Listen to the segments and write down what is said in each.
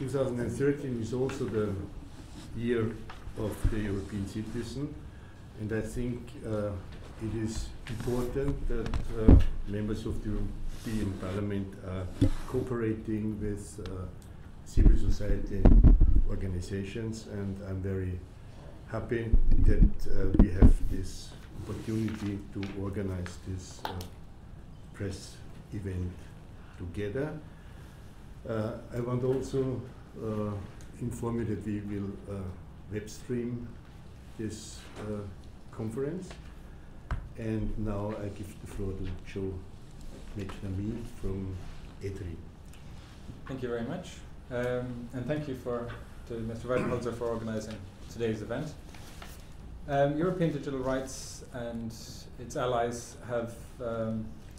2013 is also the year of the European citizen, and I think it is important that members of the European Parliament are cooperating with civil society organizations, and I'm very happy that we have this opportunity to organize this press event together. I want also inform you that we will web stream this conference. And now I give the floor to Joe McNamee from EDRi. Thank you very much. And thank you to Mr. Weidenholzer for organizing today's event. European digital rights and its allies have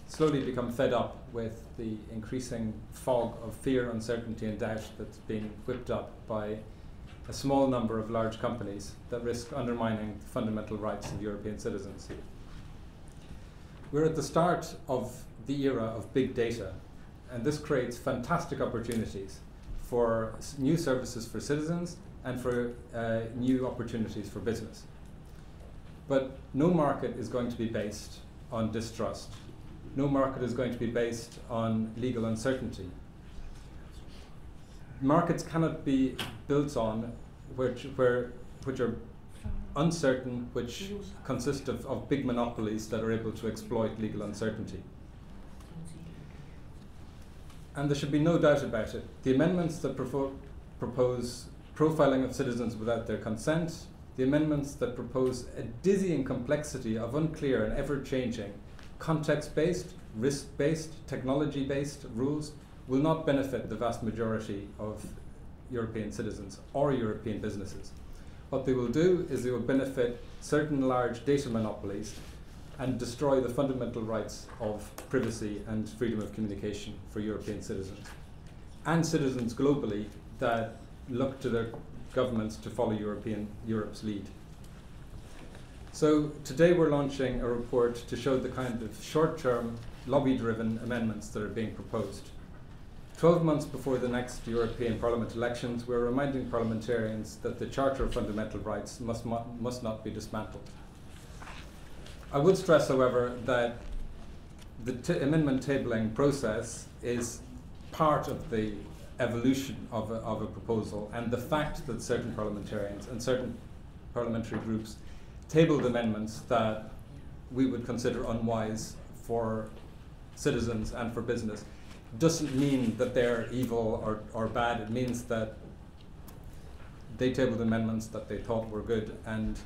slowly become fed up with the increasing fog of fear, uncertainty and doubt that's being whipped up by a small number of large companies that risk undermining the fundamental rights of European citizens. We're at the start of the era of big data, and this creates fantastic opportunities for new services for citizens and for new opportunities for business. But no market is going to be based on distrust. No market is going to be based on legal uncertainty. Markets cannot be built on which are uncertain, which consist of big monopolies that are able to exploit legal uncertainty. And there should be no doubt about it. The amendments that propose profiling of citizens without their consent, the amendments that propose a dizzying complexity of unclear and ever-changing context-based, risk-based, technology-based rules will not benefit the vast majority of European citizens or European businesses. What they will do is they will benefit certain large data monopolies and destroy the fundamental rights of privacy and freedom of communication for European citizens and citizens globally that look to their governments to follow Europe's lead. So today we're launching a report to show the kind of short-term, lobby-driven amendments that are being proposed. 12 months before the next European Parliament elections, we're reminding parliamentarians that the Charter of Fundamental Rights must not be dismantled. I would stress, however, that the amendment tabling process is part of the evolution of a proposal, and the fact that certain parliamentarians and certain parliamentary groups tabled amendments that we would consider unwise for citizens and for business doesn't mean that they're evil or bad. It means that they tabled amendments that they thought were good, and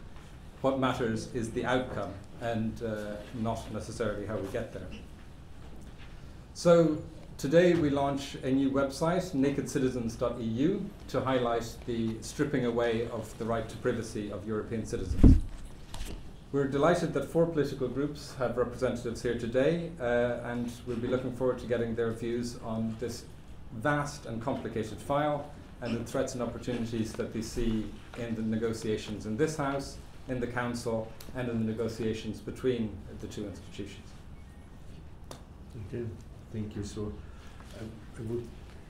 what matters is the outcome and not necessarily how we get there. So today we launch a new website, nakedcitizens.eu, to highlight the stripping away of the right to privacy of European citizens. We're delighted that 4 political groups have representatives here today, and we'll be looking forward to getting their views on this vast and complicated file and the threats and opportunities that they see in the negotiations in this House, in the Council, and in the negotiations between the two institutions. Okay, thank you. So I would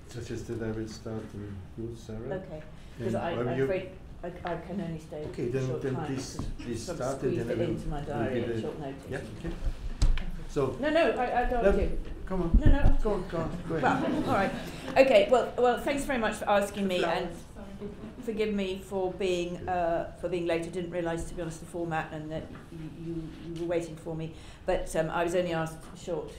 suggest that I will start with you, Sarah. Okay, because I'm afraid I can only stay okay, for a short then time. please sort start of squeeze and it then into my diary at short notice. Yeah, okay. So No, I don't want to. Come on. No. Go on. Go ahead. Well, all right. Okay. Well, thanks very much for asking me, and forgive me for being late. I didn't realise, to be honest, the format and that you were waiting for me. But I was only asked a short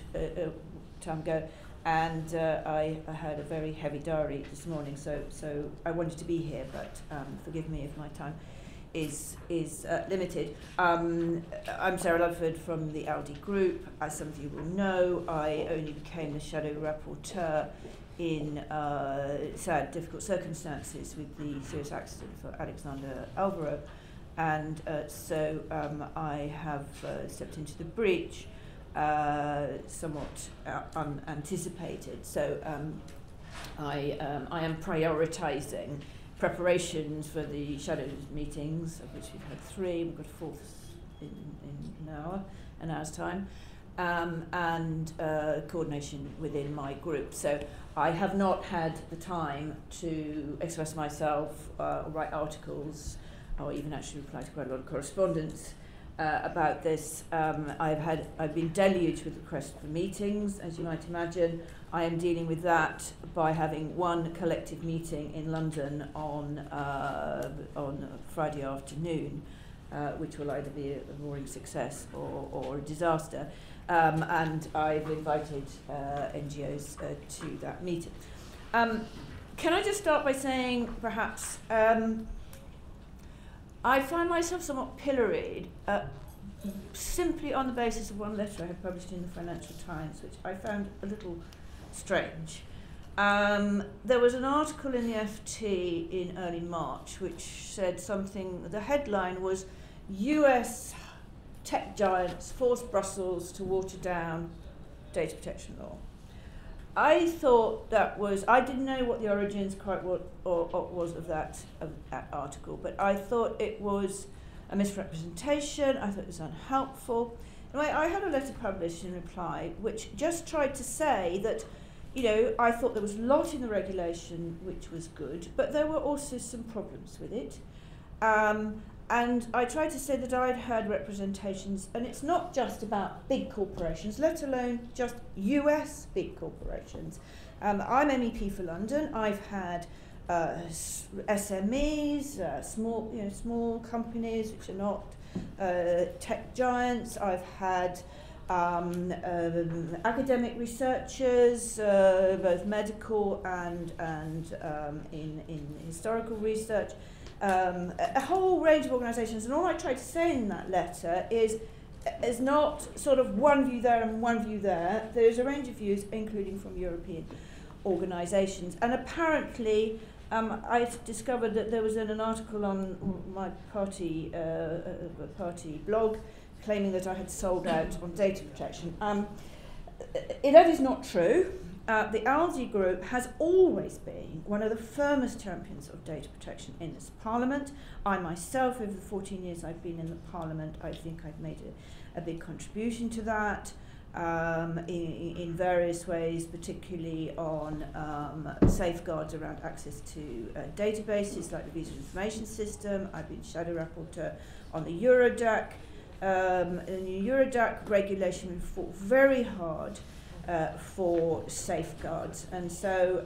time ago, and I had a very heavy diary this morning, so I wanted to be here. But forgive me if my time is limited. I'm Sarah Ludford from the ALDE group. As some of you will know, I only became the shadow rapporteur in sad, difficult circumstances with the serious accident for Alexander Alvaro, and so I have stepped into the breach, somewhat unanticipated. So I am prioritising preparations for the shadows meetings, of which we've had 3. We've got a 4th in an hour's time. and coordination within my group. So I have not had the time to express myself, or write articles, or even actually reply to quite a lot of correspondence about this. I've been deluged with requests for meetings, as you might imagine. I am dealing with that by having one collective meeting in London on Friday afternoon, which will either be a roaring success or a disaster. And I've invited NGOs to that meeting. Can I just start by saying, perhaps, I find myself somewhat pilloried simply on the basis of one letter I had published in the Financial Times, which I found a little strange. There was an article in the FT in early March which said something, the headline was, US tech giants force Brussels to water down data protection law. I thought that was, I didn't know what the origins quite was of that article, but I thought it was a misrepresentation, I thought it was unhelpful. Anyway, I had a letter published in reply which just tried to say that, you know, I thought there was a lot in the regulation which was good, but there were also some problems with it. And I tried to say that I'd heard representations, and it's not just about big corporations, let alone just US big corporations. I'm MEP for London. I've had SMEs, small companies which are not tech giants. I've had academic researchers, both medical and in historical research. A whole range of organisations, and all I tried to say in that letter is not sort of one view there and one view there. There's a range of views, including from European organisations. And apparently, I discovered that there was an article on my party blog claiming that I had sold out on data protection. That is not true. The ALDE group has always been one of the firmest champions of data protection in this Parliament. I myself, over the 14 years I've been in the Parliament, I think I've made a big contribution to that in various ways, particularly on safeguards around access to databases like the Visa Information System. I've been shadow rapporteur on the Eurodac. In the Eurodac regulation, we fought very hard for safeguards, and so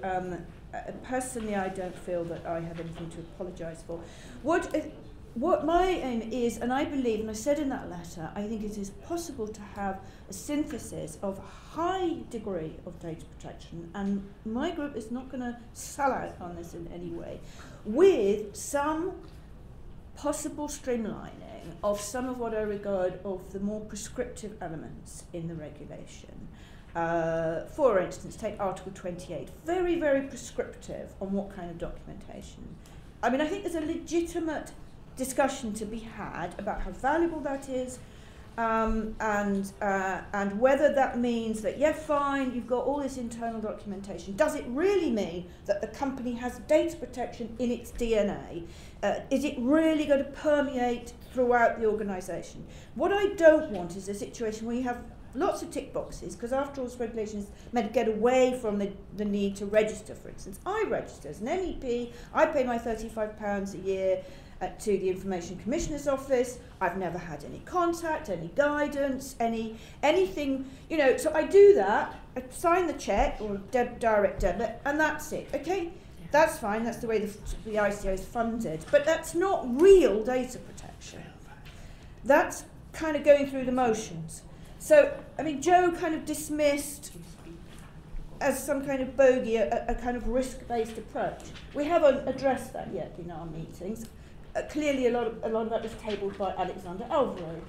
personally I don't feel that I have anything to apologise for. What my aim is, and I believe, and I said in that letter, I think it is possible to have a synthesis of a high degree of data protection, and my group is not going to sell out on this in any way, with some possible streamlining of some of what I regard of the more prescriptive elements in the regulation. For instance, take Article 28, very, very prescriptive on what kind of documentation. I mean, I think there's a legitimate discussion to be had about how valuable that is, and whether that means that, yeah, fine, you've got all this internal documentation. Does it really mean that the company has data protection in its DNA? Is it really going to permeate throughout the organisation? What I don't want is a situation where you have lots of tick boxes, because after all, this regulation is meant to get away from the need to register, for instance. I register as an MEP, I pay my £35 a year to the Information Commissioner's Office. I've never had any contact, any guidance, anything, you know, so I do that, I sign the cheque or direct debit, and that's it, okay? Yeah. That's fine, that's the way the ICO is funded, but that's not real data protection. That's kind of going through the motions. So, I mean, Joe kind of dismissed as some kind of bogey a kind of risk-based approach. We haven't addressed that yet in our meetings. Clearly, a lot of that was tabled by Alexander Alvaro,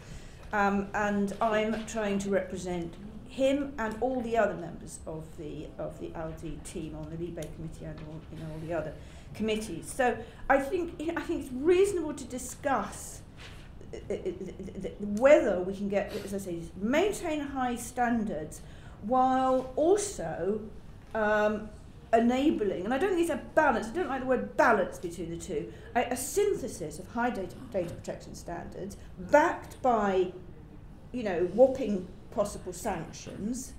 and I'm trying to represent him and all the other members of the ALDE team on the Libe committee and all the other committees. So, I think it's reasonable to discuss whether we can get, as I say, maintain high standards while also enabling, and I don't think it's a balance, I don't like the word balance between the two, a synthesis of high data protection standards backed by, you know, whopping possible sanctions,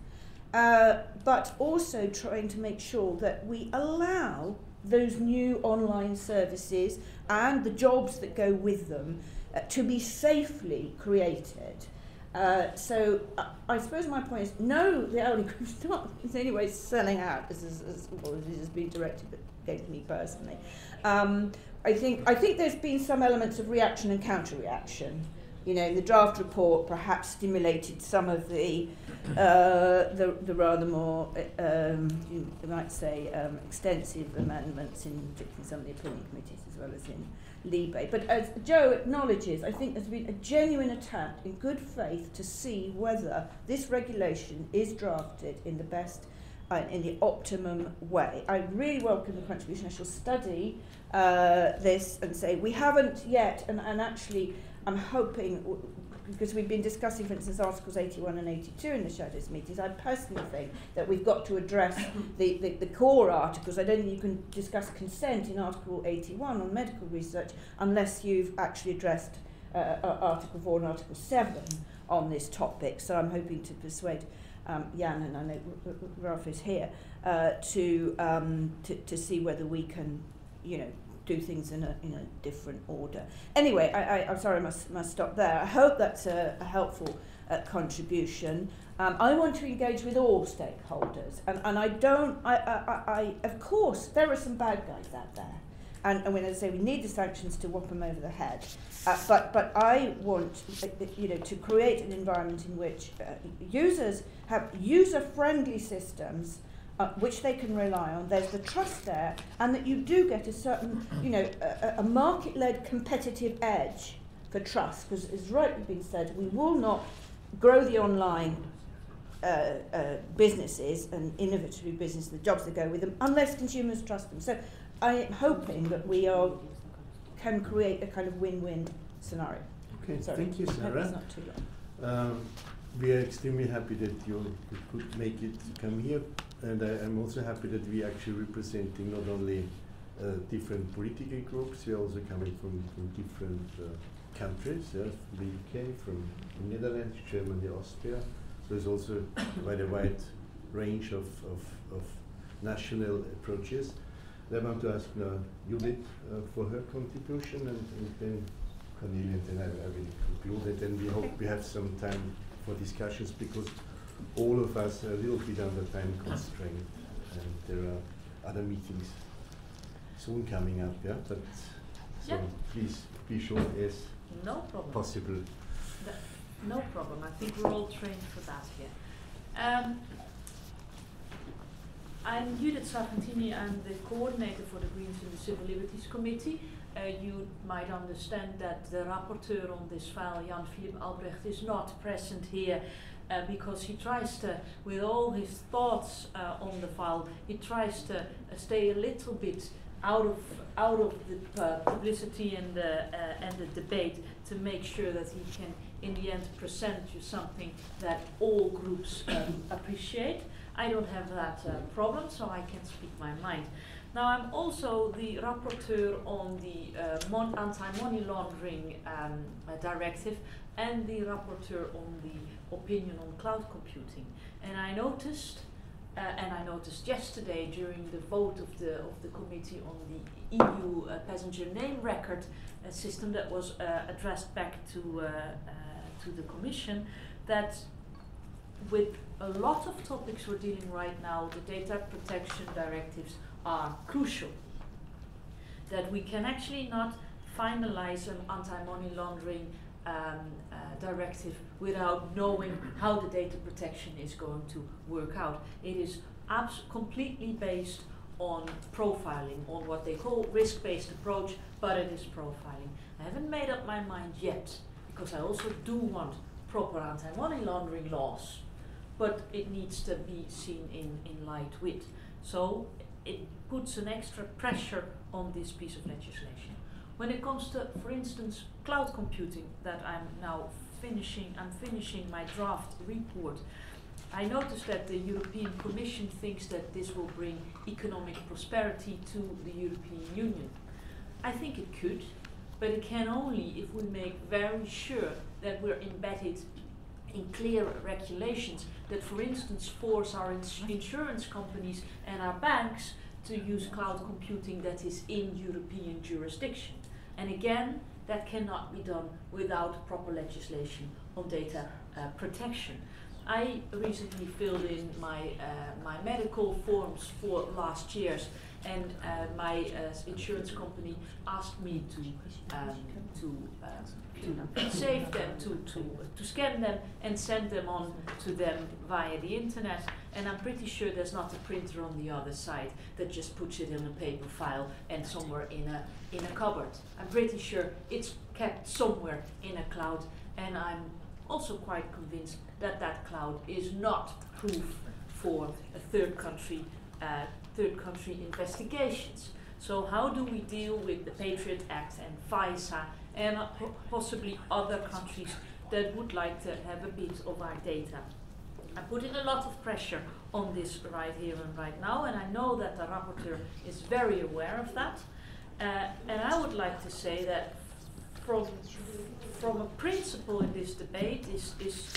but also trying to make sure that we allow those new online services and the jobs that go with them to be safely created. So I suppose my point is, no, the ALDE group is not in any way selling out, as is being directed against me personally. I think there's been some elements of reaction and counter-reaction. You know, the draft report perhaps stimulated some of the rather more, you might say, extensive amendments in some of the opinion committees as well as in Libe. But as Joe acknowledges, I think there's been a genuine attempt in good faith to see whether this regulation is drafted in the best, in the optimum way. I really welcome the contribution. I shall study this and say we haven't yet, and actually I'm hoping, because we've been discussing, for instance, Articles 81 and 82 in the Shadows meetings, I personally think that we've got to address the core articles. I don't think you can discuss consent in Article 81 on medical research unless you've actually addressed Article 4 and Article 7 on this topic. So I'm hoping to persuade Jan, and I know Ralph is here, to see whether we can, you know, do things in a different order. Anyway, I'm sorry, I must stop there. I hope that's a helpful contribution. I want to engage with all stakeholders, and I of course, there are some bad guys out there, and when I say we need the sanctions to whop them over the head, but I want, you know, to create an environment in which users have user-friendly systems which they can rely on. There's the trust there, and that you do get a certain, you know, a market-led competitive edge for trust, because as rightly been said, we will not grow the online businesses and innovative business and the jobs that go with them unless consumers trust them. So I am hoping that we can create a kind of win-win scenario. Okay, Sorry, thank you, Sarah. I hope it's not too long. We are extremely happy that you could make it come here, and I'm also happy that we are actually representing not only different political groups, we are also coming from different countries, yes, from the UK, from the Netherlands, Germany, Austria. So there's also quite a wide range of national approaches. I want to ask now Judith for her contribution, and then Cornelia, and then I will conclude it, and we hope we have some time for discussions, because all of us are a little bit under time constraint, and there are other meetings soon coming up, yeah? But so please be short as possible. No problem. I think we're all trained for that here. I'm Judith Sargentini. I'm the coordinator for the Greens in the Civil Liberties Committee. You might understand that the rapporteur on this file, Jan-Philipp Albrecht, is not present here because he tries to, with all his thoughts on the file, he tries to stay a little bit out of the publicity and the debate, to make sure that he can, in the end, present you something that all groups appreciate. I don't have that problem, so I can speak my mind. Now, I'm also the rapporteur on the anti-money laundering directive, and the rapporteur on the opinion on cloud computing. And I noticed yesterday during the vote of the committee on the EU passenger name record system that was addressed back to the Commission, that with a lot of topics we're dealing right now, the data protection directives are crucial. That we can actually not finalize an anti-money laundering directive without knowing how the data protection is going to work out. It is completely based on profiling, on what they call risk-based approach, but it is profiling. I haven't made up my mind yet, because I also do want proper anti-money laundering laws, but it needs to be seen in light with. So it puts an extra pressure on this piece of legislation. When it comes to, for instance, cloud computing, that I'm now finishing my draft report, I noticed that the European Commission thinks that this will bring economic prosperity to the European Union. I think it could, but it can only if we make very sure that we're embedded in clear regulations that, for instance, force our insurance companies and our banks to use cloud computing that is in European jurisdiction. And again, that cannot be done without proper legislation on data protection. I recently filled in my medical forms for last year's, and my insurance company asked me to save them, to scan them and send them on to them via the internet. And I'm pretty sure there's not a printer on the other side that just puts it in a paper file and somewhere in a cupboard. I'm pretty sure it's kept somewhere in a cloud, and I'm also quite convinced that that cloud is not proof for a third country investigations. So how do we deal with the Patriot Act and FISA and possibly other countries that would like to have a bit of our data? I'm putting a lot of pressure on this right here and right now, and I know that the rapporteur is very aware of that. And I would like to say that from a principle in this debate is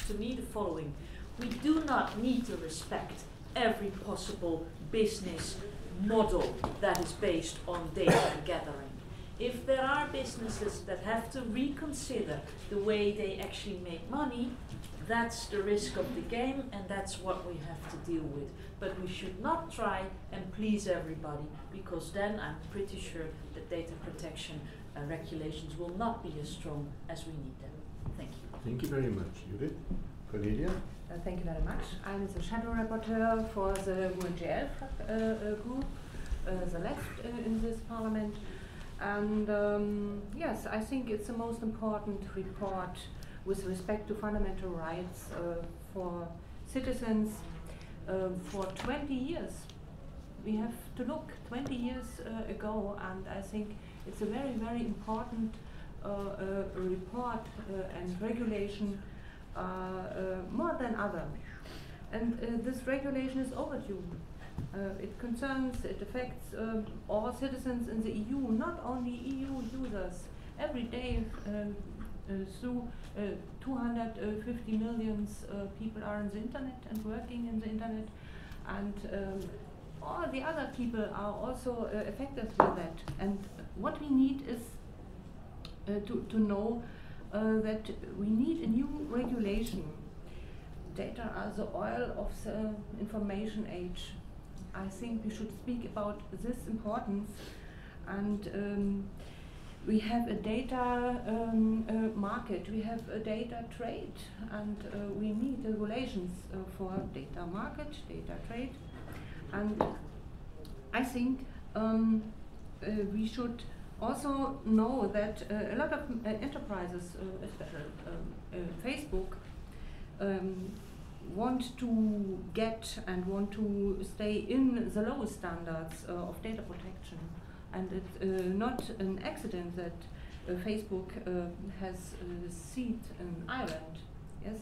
to me the following. We do not need to respect every possible business model that is based on data gathering. If there are businesses that have to reconsider the way they actually make money, that's the risk of the game, and that's what we have to deal with. But we should not try and please everybody, because then I'm pretty sure that data protection regulations will not be as strong as we need them. Thank you. Thank you very much. Judith? Cornelia? Thank you very much. I'm the shadow rapporteur for the UNGL group, the left in this parliament. And yes, I think it's the most important report with respect to fundamental rights for citizens for 20 years. We have to look 20 years ago, and I think it's a very, very important report and regulation more than other. And this regulation is overdue. It affects all citizens in the EU, not only EU users. Every day through 250 million people are on the internet and working in the internet, and all the other people are also affected with that. And what we need is to know that we need a new regulation. Data are the oil of the information age. I think we should speak about this importance, and we have a data market, we have a data trade, and we need regulations for data market, data trade. And I think we should also know that a lot of enterprises, especially Facebook, want to get and want to stay in the lowest standards of data protection. And it's not an accident that Facebook has a seat in Ireland. Yes.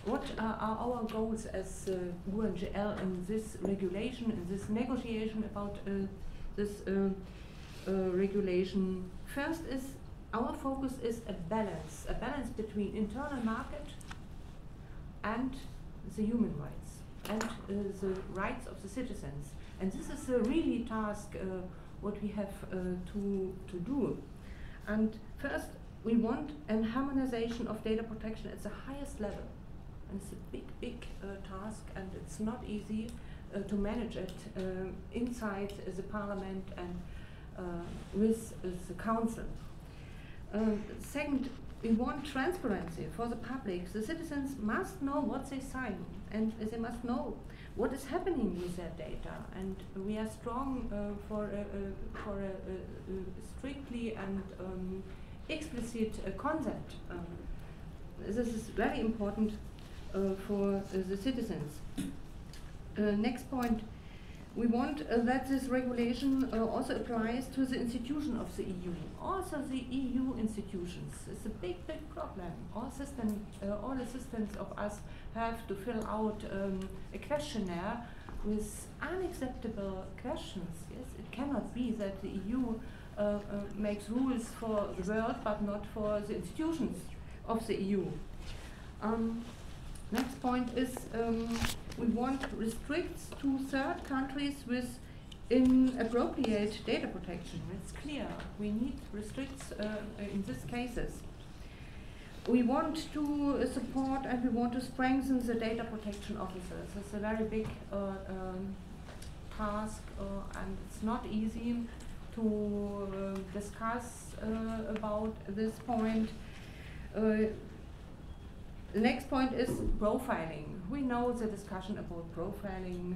What are our goals as UNGL in this regulation, in this negotiation about this regulation? First is our focus is a balance between internal market and the human rights and the rights of the citizens. And this is a really task what we have to do. And first, we want a harmonization of data protection at the highest level. And it's a big task, and it's not easy to manage it inside the Parliament and with the Council. Second, we want transparency for the public. The citizens must know what they sign, and they must know what is happening with their data. And we are strong for a strictly and explicit consent. This is very important for the citizens. Next point, we want that this regulation also applies to the institution of the EU. Also the EU institutions. It's a big problem. All assistants of us have to fill out a questionnaire with unacceptable questions. Yes, it cannot be that the EU makes rules for the world but not for the institutions of the EU. Next point is we want restricts to third countries with inappropriate data protection. It's clear we need restricts in these cases. We want to support and we want to strengthen the data protection officers. It's a very big task and it's not easy to discuss about this point. The next point is profiling. We know the discussion about profiling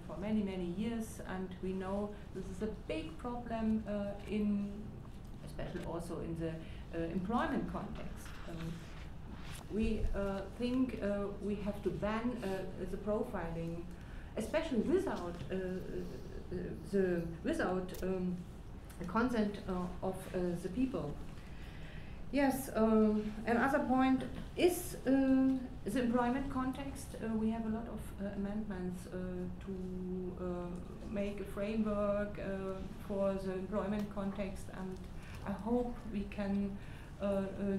for many, many years, and we know this is a big problem especially also in the employment context. We think we have to ban the profiling, especially without the consent of the people. Yes, another point is the employment context. We have a lot of amendments to make a framework for the employment context, and I hope we can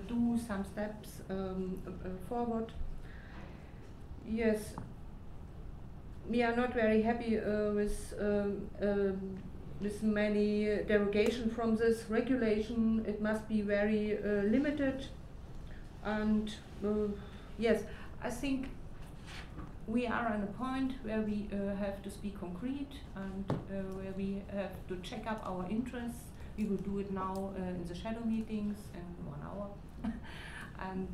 do some steps forward. Yes, we are not very happy with many derogation from this regulation. It must be very limited, and yes, I think we are at a point where we have to speak concrete and where we have to check up our interests. We will do it now in the shadow meetings in 1 hour, and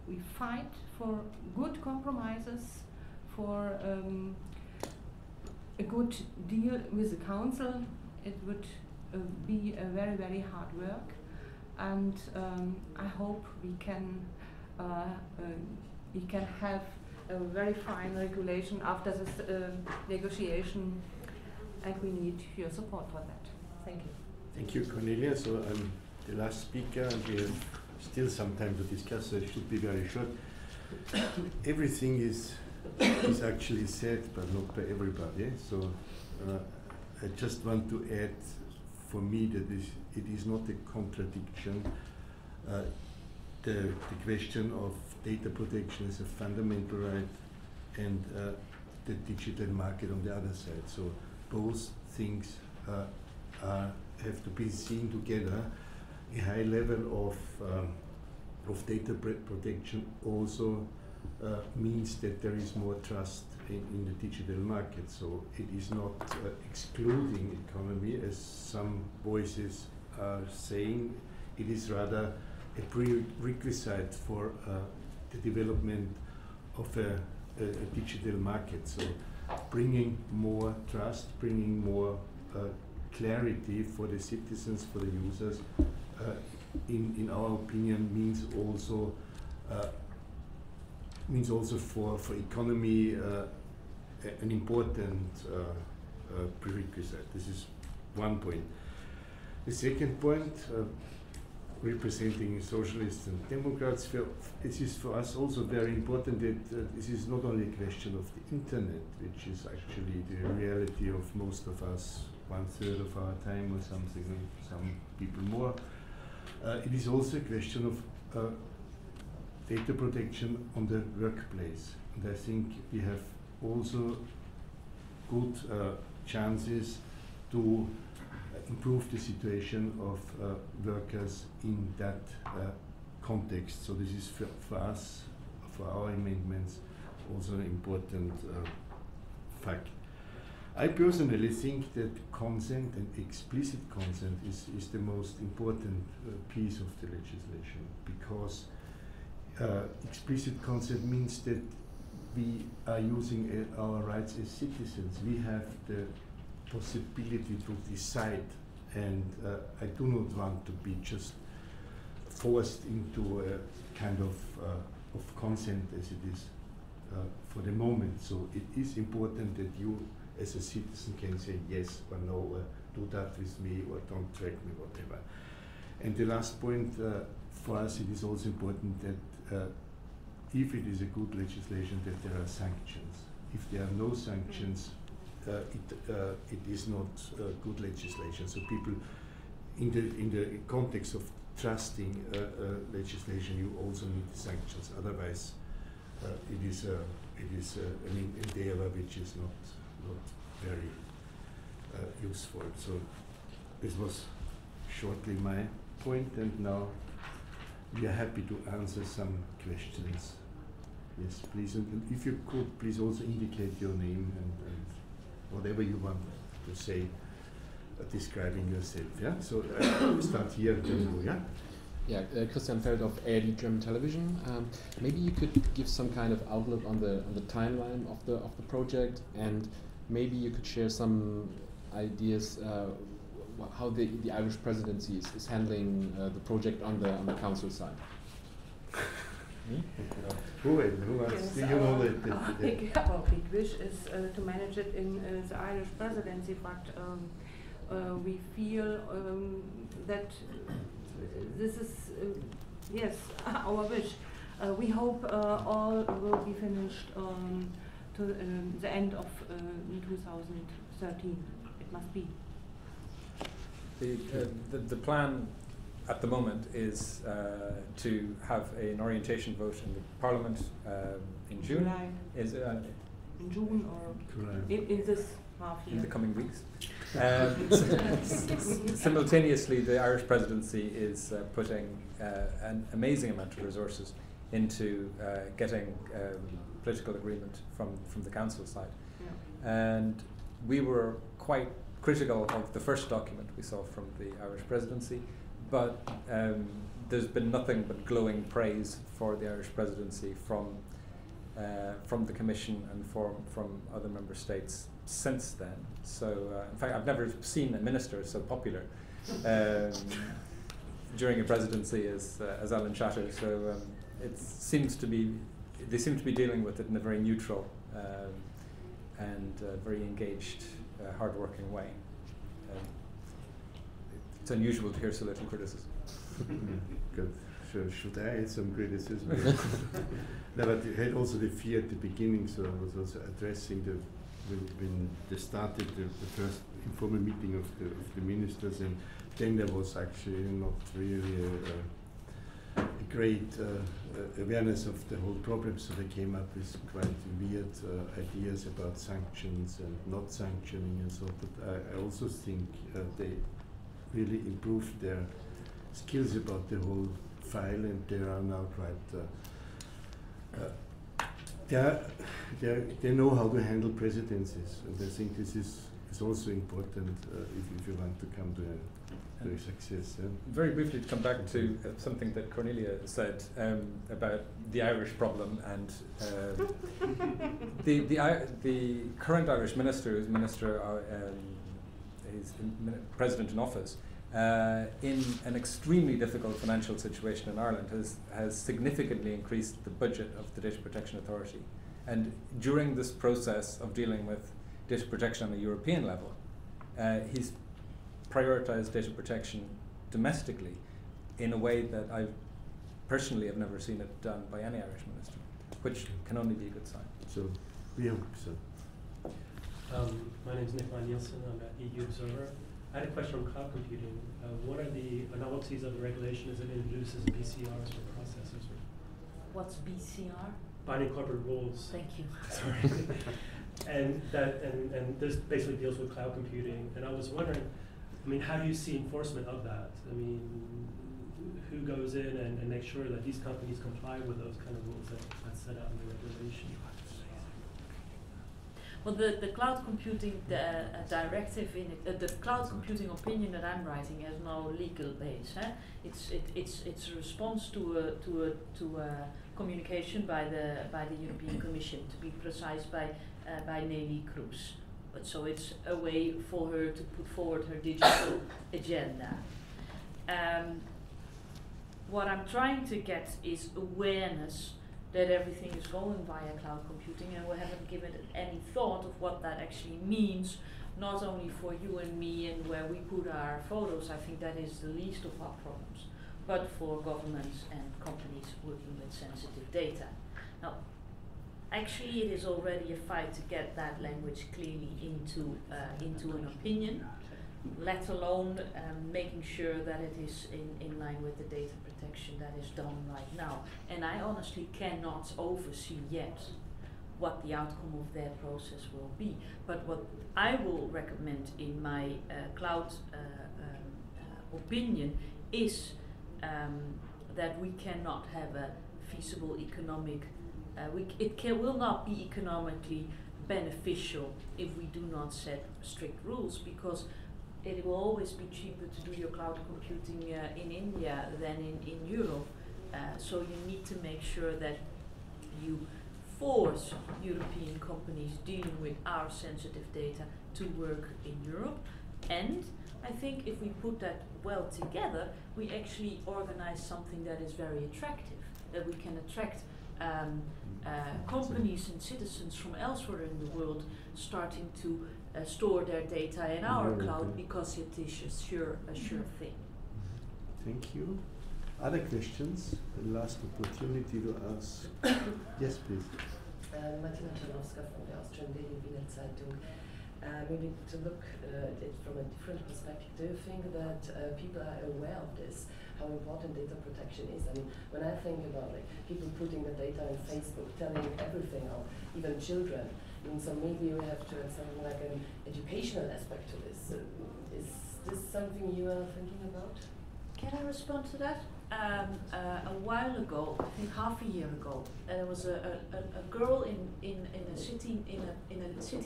we fight for good compromises, for a good deal with the council. It would be a very, very hard work, and I hope we can have a very fine regulation after this negotiation, and we need your support for that. Thank you. Thank you, Cornelia. So I'm the last speaker, and we have still some time to discuss, so it should be very short. Everything is actually said, but not by everybody. So I just want to add, for me, that it is not a contradiction. The question of data protection is a fundamental right, and the digital market on the other side. So both things have to be seen together. A high level of data protection also means that there is more trust in the digital market. So it is not excluding economy, as some voices are saying. It is rather a prerequisite for the development of a digital market. So bringing more trust, bringing more clarity for the citizens, for the users, in our opinion, means also for economy an important prerequisite. This is one point. The second point, representing Socialists and Democrats, it is for us also very important that this is not only a question of the internet, which is actually the reality of most of us, 1/3 of our time or something, some people more. It is also a question of data protection on the workplace. And I think we have also good chances to improve the situation of workers in that context. So this is for us, for our amendments, also an important fact. I personally think that consent and explicit consent is the most important piece of the legislation, because explicit consent means that we are using our rights as citizens. We have the possibility to decide, and I do not want to be just forced into a kind of consent as it is for the moment. So it is important that you as a citizen can say yes or no, or do that with me, or don't track me, whatever. And the last point, for us it is also important that if it is a good legislation, that there are sanctions. If there are no sanctions, it is not good legislation. So people, in the context of trusting legislation, you also need sanctions. Otherwise, it is an endeavor which is not very useful. So this was shortly my point, and now we are happy to answer some questions. Yes, please, and if you could, please also indicate your name and whatever you want to say, describing yourself. Yeah. So start here, then go. Yeah. Yeah, Christian Feld of ALDE German Television. Maybe you could give some kind of outlook on the timeline of the project, and maybe you could share some ideas how the Irish presidency is handling the project on the council side. Who wants? Do you know that? Our big wish is to manage it in the Irish presidency, but we feel that this is yes our wish. We hope all will be finished to the end of 2013. It must be. The plan at the moment is to have an orientation vote in the Parliament in June. July. Is In June or in this half year? in the coming weeks. Simultaneously, the Irish presidency is putting an amazing amount of resources into getting political agreement from the council side. Yeah. And we were quite critical of the first document we saw from the Irish presidency, but there's been nothing but glowing praise for the Irish presidency from the Commission and from other member states since then. So, in fact, I've never seen a minister so popular during a presidency as Alan Shatter. So they seem to be dealing with it in a very neutral and very engaged, hard-working way. It's unusual to hear so little criticism. Good. Should I add some criticism? No, but you had also the fear at the beginning, so I was also addressing when they started the first informal meeting of the ministers, and then there was actually not really a great awareness of the whole problem, so they came up with quite weird ideas about sanctions and not sanctioning and so, but I also think they really improved their skills about the whole file, and they are now quite they know how to handle presidencies, and I think this is also important if you want to come to a success. Yeah. Very briefly, to come back to something that Cornelia said about the Irish problem, and the current Irish minister, who's president in office, in an extremely difficult financial situation in Ireland, has significantly increased the budget of the Data Protection Authority. And during this process of dealing with data protection on a European level, he's prioritised data protection domestically in a way that I personally have never seen it done by any Irish minister, which can only be a good sign. So, we hope so. My name is Nikolai Nielsen. I'm at EU Observer. I had a question on cloud computing. What are the novelties of the regulation as it introduces BCRs for processors? What's BCR? Binding corporate rules. Thank you. Sorry. and this basically deals with cloud computing. And I was wondering, I mean, how do you see enforcement of that? I mean, who goes in and makes sure that these companies comply with those kind of rules that's set out in the regulation? Well, the cloud computing directive in it, the cloud computing opinion that I'm writing has no legal base. It's a response to a communication by the European Commission, to be precise, by Nelly Kroes. But so it's a way for her to put forward her digital agenda. What I'm trying to get is awareness that everything is going via cloud computing, and we haven't given it any thought of what that actually means, not only for you and me and where we put our photos. I think that is the least of our problems, but for governments and companies working with sensitive data. Now, actually it is already a fight to get that language clearly into an opinion, let alone making sure that it is in line with the data protection that is done right now. And I honestly cannot oversee yet what the outcome of that process will be. But what I will recommend in my cloud opinion is that we cannot have a feasible economic, will not be economically beneficial if we do not set strict rules, because it will always be cheaper to do your cloud computing in India than in Europe. So you need to make sure that you force European companies dealing with our sensitive data to work in Europe. And I think if we put that well together, we actually organize something that is very attractive, that we can attract companies and citizens from elsewhere in the world starting to store their data in our cloud, because it is a sure thing. Thank you. Other questions? The last opportunity to ask. Yes, please. Martina Czarnowska from the Austrian Daily Wiener Zeitung. Maybe to look at it from a different perspective, do you think that people are aware of this, how important data protection is? I mean, when I think about like people putting the data on Facebook, telling everything, or even children, so maybe you have to have something like an educational aspect to this. Is this something you are thinking about? Can I respond to that? A while ago, I think half a year ago, there was a girl in a city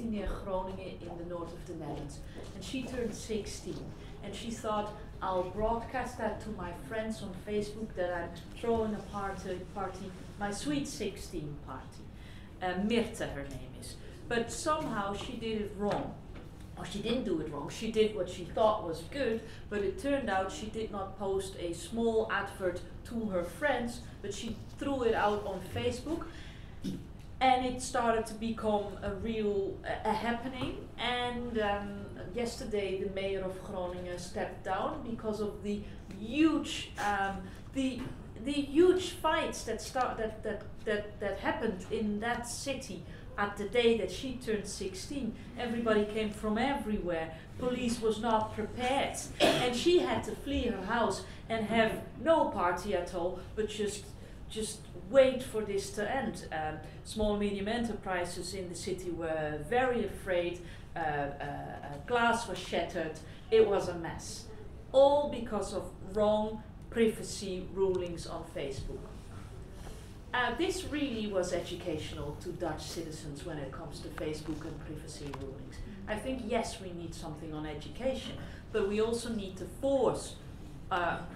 near Groningen in the north of the Netherlands, and she turned 16, and she thought, I'll broadcast that to my friends on Facebook that I'm throwing a party, my sweet 16 party. Mirte, her name is, but somehow she did it wrong. Or she didn't do it wrong, she did what she thought was good, but it turned out she did not post a small advert to her friends, but she threw it out on Facebook, and it started to become a real happening. And yesterday the mayor of Groningen stepped down because of the huge the huge fights that happened in that city. At the day that she turned 16, everybody came from everywhere. Police was not prepared, and she had to flee her house and have no party at all, but just wait for this to end. Small medium enterprises in the city were very afraid. Glass was shattered. It was a mess, all because of wrong privacy rulings on Facebook. This really was educational to Dutch citizens when it comes to Facebook and privacy rulings. I think, yes, we need something on education, but we also need to force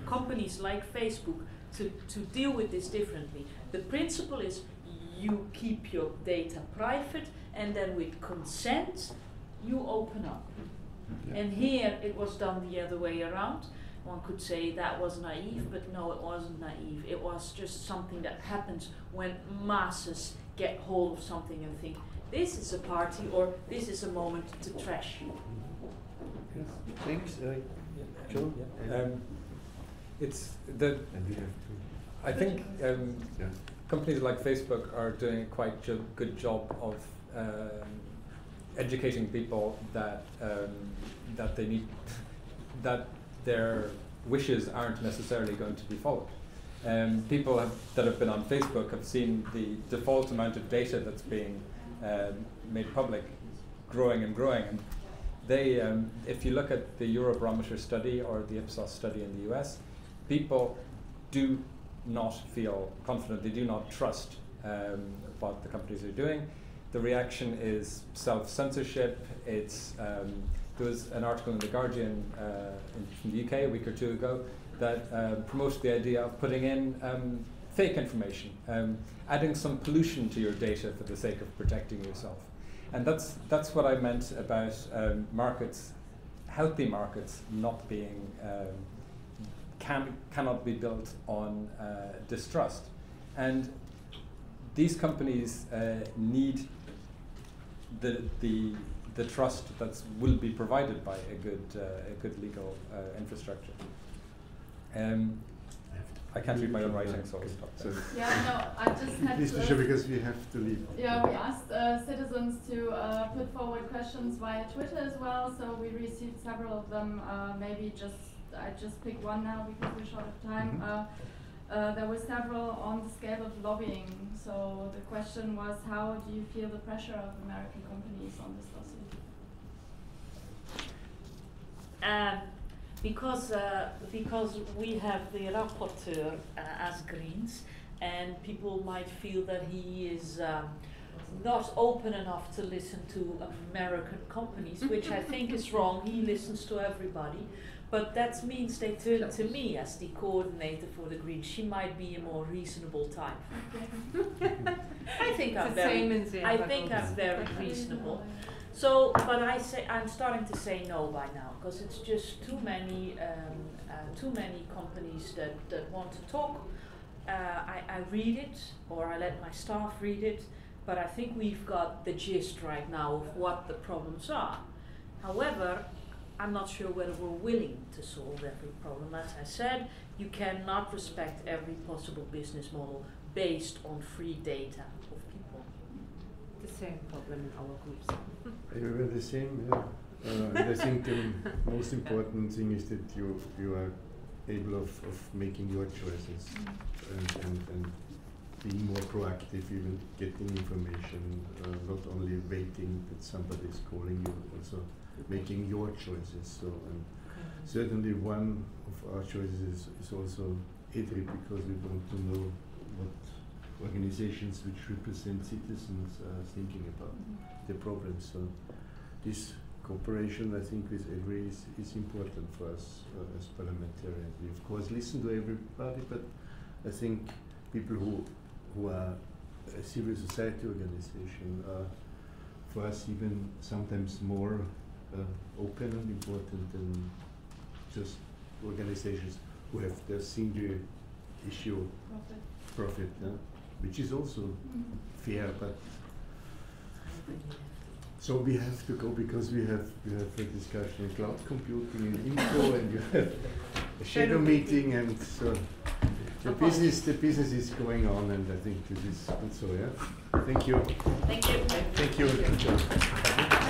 companies like Facebook to deal with this differently. The principle is you keep your data private, and then with consent, you open up. Yeah. And here it was done the other way around. One could say that was naive, but no, it wasn't naive. It was just something that happens when masses get hold of something and think, this is a party, or this is a moment to trash you. Yes. Thanks, Joe. It's the. I think companies like Facebook are doing a quite good job of educating people that that they need that their wishes aren't necessarily going to be followed. People that have been on Facebook have seen the default amount of data that's being made public growing and growing. And they, if you look at the Eurobarometer study or the Ipsos study in the US, people do not feel confident, they do not trust what the companies are doing. The reaction is self-censorship. It's there was an article in The Guardian from the UK a week or two ago that promoted the idea of putting in fake information, adding some pollution to your data for the sake of protecting yourself. And that's what I meant about markets, healthy markets not being, cannot be built on distrust. And these companies need the trust that will be provided by a good legal infrastructure. I can't read my own writing, so I'll stop there. Yeah, no, I just had Please, to, because we have to leave. yeah, we asked citizens to put forward questions via Twitter as well, so we received several of them. Maybe I just pick one now because we're short of time. There were several on the scale of lobbying. So the question was, how do you feel the pressure of American companies on this lawsuit? Because we have the rapporteur as Greens, and people might feel that he is not open enough to listen to American companies, which I think is wrong. He listens to everybody, but that means they turn to me as the coordinator for the Greens. She might be a more reasonable type. I think I'm very reasonable. So, but I'm starting to say no by now, because it's just too many companies that want to talk. I read it, or I let my staff read it, but I think we've got the gist right now of what the problems are. However, I'm not sure whether we're willing to solve every problem. As I said, you cannot respect every possible business model based on free data of people. The same problem in our groups. We were the same, yeah. And I think the most important thing is that you are able of making your choices and being more proactive, even getting information, not only waiting that somebody is calling you, also making your choices. So, and certainly one of our choices is also EDRi, because we want to know what organizations which represent citizens are thinking about their problems. So this cooperation, I think, with EDRi is important for us as parliamentarians. We of course listen to everybody, but I think people who are a civil society organization are for us even sometimes more open and important than just organizations who have their single issue profit, which is also fair, but so we have to go, because we have a discussion on cloud computing and info, and you have a shadow meeting, and so the business is going on, and I think this is good. So yeah, thank you. Thank you. Thank you.